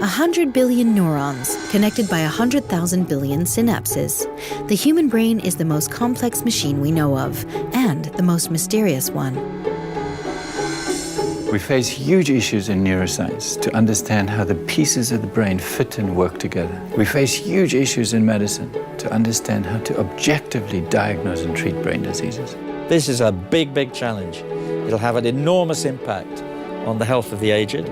100 billion neurons, connected by 100,000 billion synapses. The human brain is the most complex machine we know of, and the most mysterious one. We face huge issues in neuroscience to understand how the pieces of the brain fit and work together. We face huge issues in medicine to understand how to objectively diagnose and treat brain diseases. This is a big, big challenge. It'll have an enormous impact on the health of the aged.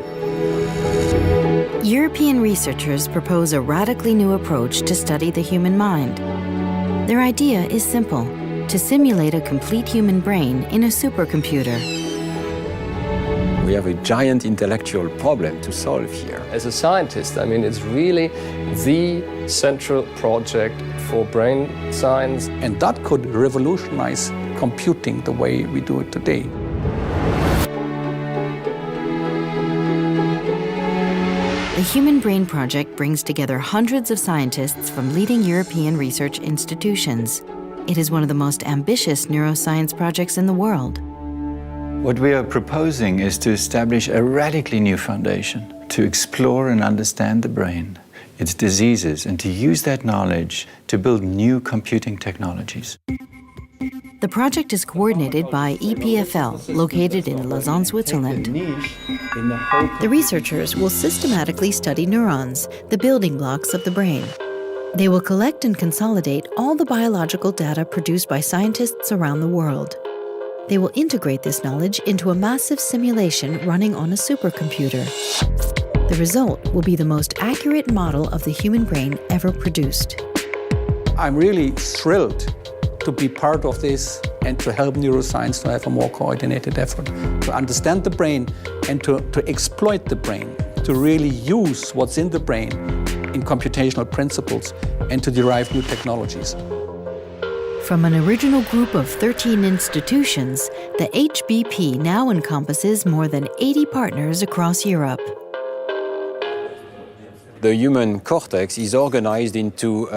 European researchers propose a radically new approach to study the human mind. Their idea is simple: to simulate a complete human brain in a supercomputer. We have a giant intellectual problem to solve here. As a scientist, I mean, it's really the central project for brain science. And that could revolutionize computing the way we do it today. The Human Brain Project brings together hundreds of scientists from leading European research institutions. It is one of the most ambitious neuroscience projects in the world. What we are proposing is to establish a radically new foundation to explore and understand the brain, its diseases, and to use that knowledge to build new computing technologies. The project is coordinated by EPFL, located in Lausanne, Switzerland. The researchers will systematically study neurons, the building blocks of the brain. They will collect and consolidate all the biological data produced by scientists around the world. They will integrate this knowledge into a massive simulation running on a supercomputer. The result will be the most accurate model of the human brain ever produced. I'm really thrilled to be part of this and to help neuroscience to have a more coordinated effort, to understand the brain and to exploit the brain, to really use what's in the brain in computational principles and to derive new technologies. From an original group of 13 institutions, the HBP now encompasses more than 80 partners across Europe. The human cortex is organized into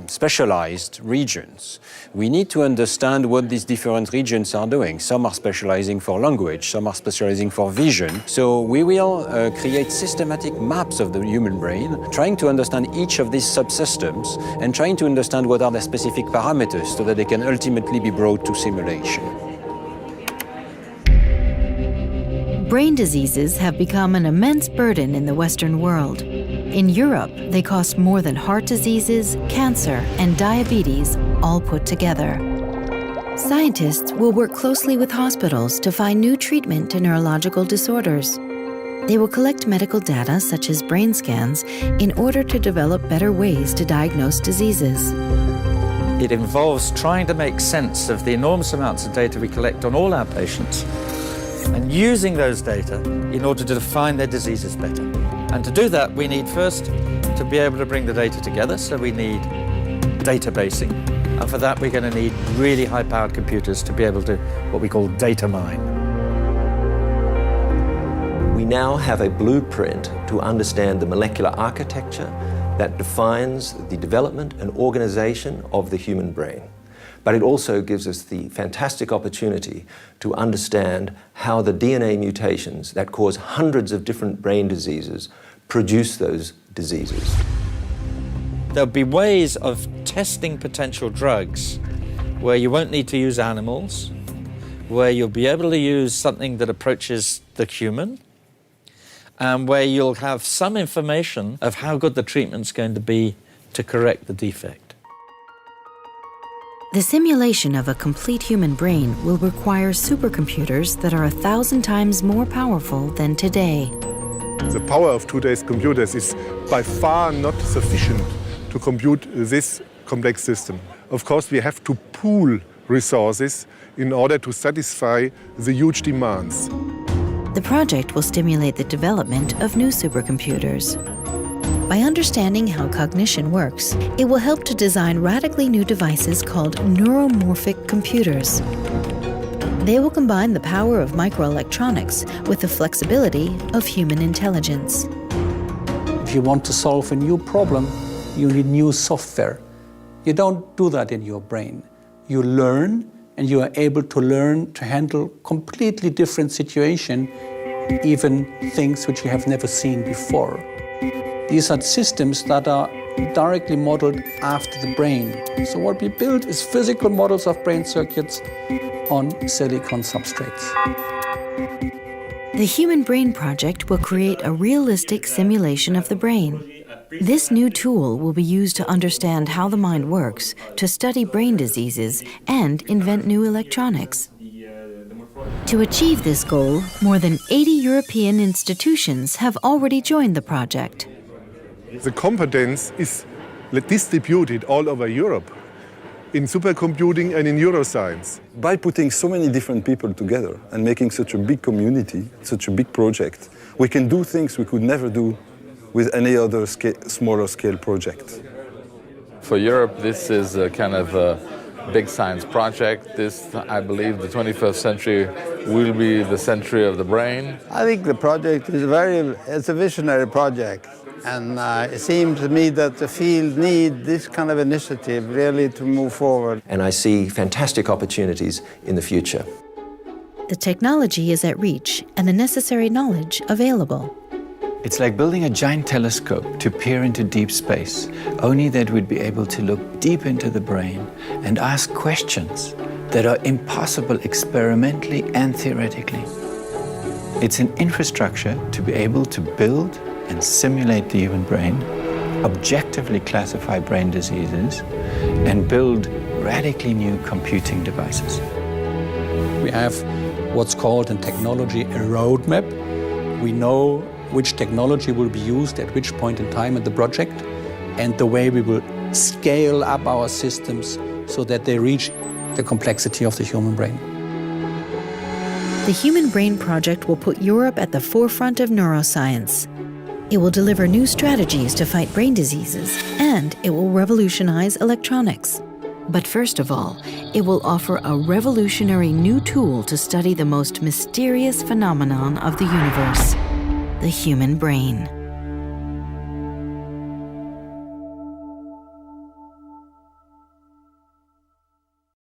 specialized regions. We need to understand what these different regions are doing. Some are specializing for language, some are specializing for vision. So we will create systematic maps of the human brain, trying to understand each of these subsystems and trying to understand what are the specific parameters so that they can ultimately be brought to simulation. Brain diseases have become an immense burden in the Western world. In Europe, they cost more than heart diseases, cancer, and diabetes all put together. Scientists will work closely with hospitals to find new treatment to neurological disorders. They will collect medical data such as brain scans in order to develop better ways to diagnose diseases. It involves trying to make sense of the enormous amounts of data we collect on all our patients and using those data in order to define their diseases better. And to do that, we need first to be able to bring the data together, so we need databasing. And for that, we're going to need really high-powered computers to be able to, what we call data mine. We now have a blueprint to understand the molecular architecture that defines the development and organization of the human brain. But it also gives us the fantastic opportunity to understand how the DNA mutations that cause hundreds of different brain diseases produce those diseases. There'll be ways of testing potential drugs where you won't need to use animals, where you'll be able to use something that approaches the human, and where you'll have some information of how good the treatment's going to be to correct the defect. The simulation of a complete human brain will require supercomputers that are 1,000 times more powerful than today. The power of today's computers is by far not sufficient to compute this complex system. Of course, we have to pool resources in order to satisfy the huge demands. The project will stimulate the development of new supercomputers. By understanding how cognition works, it will help to design radically new devices called neuromorphic computers. They will combine the power of microelectronics with the flexibility of human intelligence. If you want to solve a new problem, you need new software. You don't do that in your brain. You learn, and you are able to learn to handle completely different situations even things which you have never seen before. These are systems that are directly modeled after the brain. So what we build is physical models of brain circuits on silicon substrates. The Human Brain Project will create a realistic simulation of the brain. This new tool will be used to understand how the mind works, to study brain diseases, and invent new electronics. To achieve this goal, more than 80 European institutions have already joined the project. The competence is distributed all over Europe, in supercomputing and in neuroscience. By putting so many different people together and making such a big community, such a big project, we can do things we could never do with any other smaller scale project. For Europe, this is a kind of a big science project. This, I believe, the 21st century will be the century of the brain. I think the project is it's a visionary project. And it seems to me that the field needs this kind of initiative really to move forward. And I see fantastic opportunities in the future. The technology is at reach and the necessary knowledge available. It's like building a giant telescope to peer into deep space, only that we'd be able to look deep into the brain and ask questions that are impossible experimentally and theoretically. It's an infrastructure to be able to build and simulate the human brain, objectively classify brain diseases, and build radically new computing devices. We have what's called in technology a roadmap. We know which technology will be used at which point in time in the project, and the way we will scale up our systems so that they reach the complexity of the human brain. The Human Brain Project will put Europe at the forefront of neuroscience. It will deliver new strategies to fight brain diseases, and it will revolutionize electronics. But first of all, it will offer a revolutionary new tool to study the most mysterious phenomenon of the universe, the human brain.